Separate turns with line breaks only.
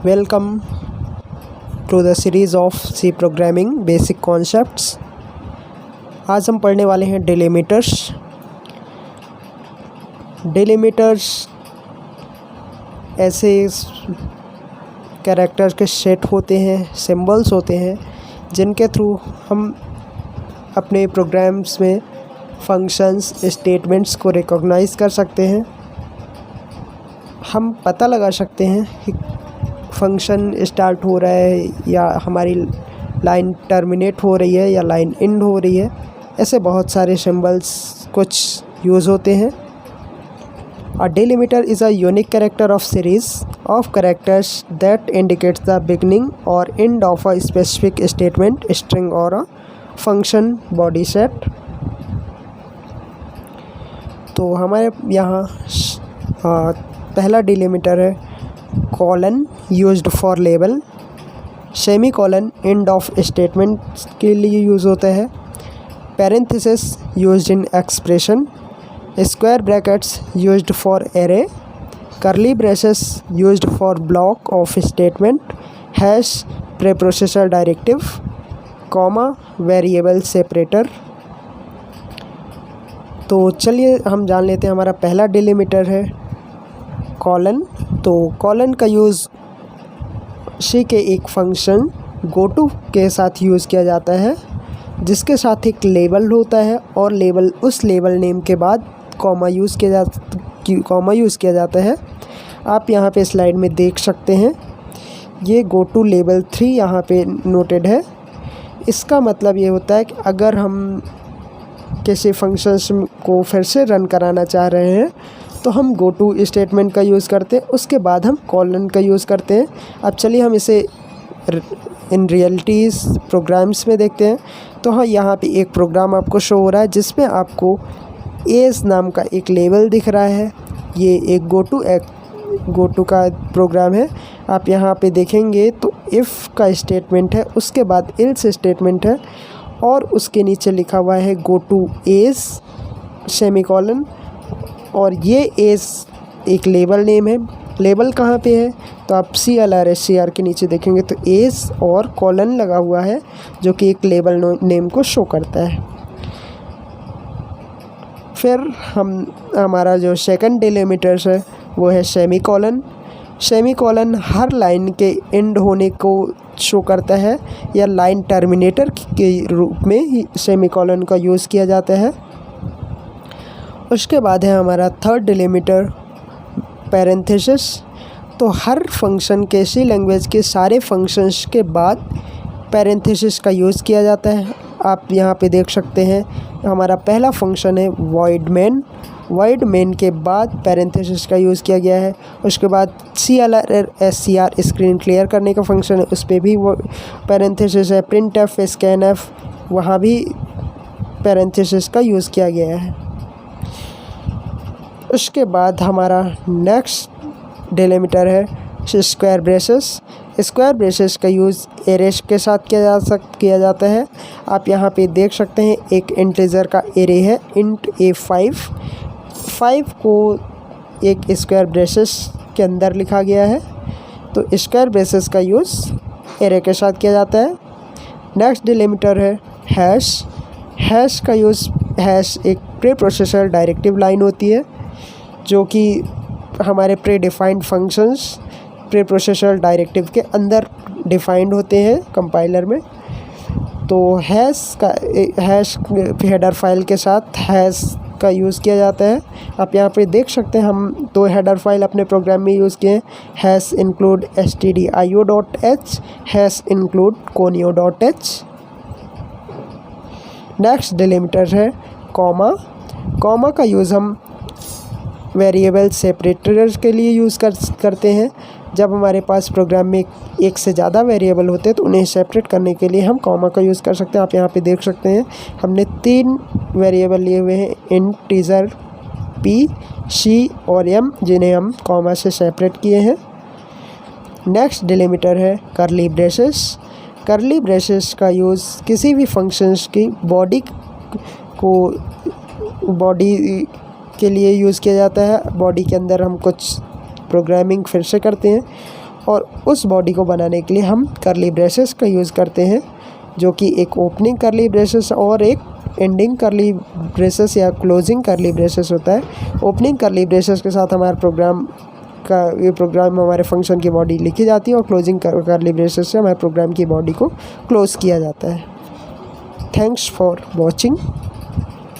Welcome to the series of C programming basic concepts. आज हम पढ़ने वाले हैं डिलिमिटर्स। डिलिमिटर्स ऐसे कैरेक्टर्स के सेट होते हैं, सिंबल्स होते हैं, जिनके थ्रू हम अपने प्रोग्राम्स में फंक्शंस, स्टेटमेंट्स को रिकॉग्नाइज कर सकते हैं। हम पता लगा सकते हैं कि फंक्शन स्टार्ट हो रहा है या हमारी लाइन टर्मिनेट हो रही है या लाइन एंड हो रही है। ऐसे बहुत सारे सिंबल्स कुछ यूज़ होते हैं। A delimiter is a unique character of series of characters that indicates the beginning और end of a specific statement, string और अ फंक्शन बॉडी सेट। तो हमारे यहाँ पहला डिलिमिटर है colon, used for label. Semi colon end of statement के लिए use होता है। Parenthesis used in expression. Square brackets used for array. Curly braces used for block of statement. Hash preprocessor directive. Comma variable separator. तो चलिए हम जान लेते हैं। हमारा पहला डिलिमिटर है कॉलन। तो कॉलन का यूज़ सी के एक फंक्शन गोटू के साथ यूज़ किया जाता है, जिसके साथ एक लेबल होता है और लेबल उस लेबल नेम के बाद कॉमा यूज़ किया जाता है। आप यहाँ पे स्लाइड में देख सकते हैं, ये गोटू लेबल 3 यहाँ पे नोटेड है। इसका मतलब ये होता है कि अगर हम किसी फंक्शंस को फिर से रन कराना चाह रहे हैं तो हम गोटू स्टेटमेंट का यूज़ करते हैं, उसके बाद हम कॉलन का यूज़ करते हैं। अब चलिए हम इसे इन रियलिटीज़ प्रोग्राम्स में देखते हैं। तो हाँ, यहाँ पे एक प्रोग्राम आपको शो हो रहा है जिसमें आपको एज नाम का एक लेबल दिख रहा है। ये एक गोटू का प्रोग्राम है। आप यहाँ पे देखेंगे तो इफ़ का स्टेटमेंट है, उसके बाद एल्स स्टेटमेंट है और उसके नीचे लिखा हुआ है गोटू एज सेमीकॉलन। और ये एज एक लेबल नेम है। लेबल कहाँ पे है? तो आप CLR के नीचे देखेंगे तो एज और कॉलन लगा हुआ है, जो कि एक लेबल नेम को शो करता है। फिर हमारा जो सेकंड डिलिमिटर्स है वो है सेमीकॉलन। सेमीकॉलन हर लाइन के एंड होने को शो करता है या लाइन टर्मिनेटर के रूप में ही सेमीकॉलन का यूज़ किया जाता है। उसके बाद है हमारा थर्ड डिलिमिटर पैरेंथेसिस। तो हर फंक्शन के सी लैंग्वेज के सारे फंक्शंस के बाद पैरेंथेसिस का यूज़ किया जाता है। आप यहाँ पे देख सकते हैं हमारा पहला फंक्शन है वॉइड मेन। वॉइड मेन के बाद पैरेंथेसिस का यूज़ किया गया है। उसके बाद CLR स्क्रीन क्लियर करने का फंक्शन है, उस पर भी वो पैरेंथेसिस है। प्रिंटफ, स्कैनफ, वहाँ भी पैरेंथेसिस का यूज़ किया गया है। उसके बाद हमारा नेक्स्ट डिलिमिटर है स्क्वायर ब्रेसेस। स्क्वायर ब्रेसेस का यूज़ एरे के साथ किया जाता है। आप यहाँ पे देख सकते हैं एक इंटीजर का एरे है इंट A5। 5 को एक स्क्वायर ब्रेसेस के अंदर लिखा गया है। तो स्क्वायर ब्रेसेस का यूज़ एरे के साथ किया जाता है। नेक्स्ट डिलिमिटर है हैश। हैश का यूज़ एक प्री प्रोसेसर डायरेक्टिव लाइन होती है, जो कि हमारे pre defined functions pre processor directive के अंदर डिफाइंड होते हैं कंपाइलर में। तो हैश हेडर फाइल के साथ हैश का यूज़ किया जाता है। आप यहाँ पे देख सकते हैं हम 2 हेडर फाइल अपने प्रोग्राम में यूज़ किए हैं, hash include stdio.h, hash include conio.h। Next delimiter है कॉमा। कॉमा का यूज़ हम वेरिएबल सेपरेटर के लिए यूज़ करते हैं। जब हमारे पास प्रोग्राम में एक से ज़्यादा वेरिएबल होते हैं तो उन्हें सेपरेट करने के लिए हम कॉमा का यूज़ कर सकते हैं। आप यहाँ पे देख सकते हैं हमने 3 वेरिएबल लिए हुए हैं, इंटीजर P, C और M, जिन्हें हम कॉमा से सेपरेट किए हैं। नेक्स्ट डिलिमिटर है कर्ली ब्रेसेस। कर्ली ब्रेसेस का यूज़ किसी भी फंक्शंस की बॉडी के लिए यूज़ किया जाता है। बॉडी के अंदर हम कुछ प्रोग्रामिंग फिर से करते हैं और उस बॉडी को बनाने के लिए हम करली ब्रेसेस का यूज़ करते हैं, जो कि एक ओपनिंग करली ब्रेसेस और एक एंडिंग करली ब्रेसेस या क्लोजिंग करली ब्रेसेस होता है। ओपनिंग करली ब्रेसेस के साथ हमारे प्रोग्राम हमारे फंक्शन की बॉडी लिखी जाती है और क्लोजिंग करली ब्रेसेस से हमारे प्रोग्राम की बॉडी को क्लोज किया जाता है। Thanks for watching.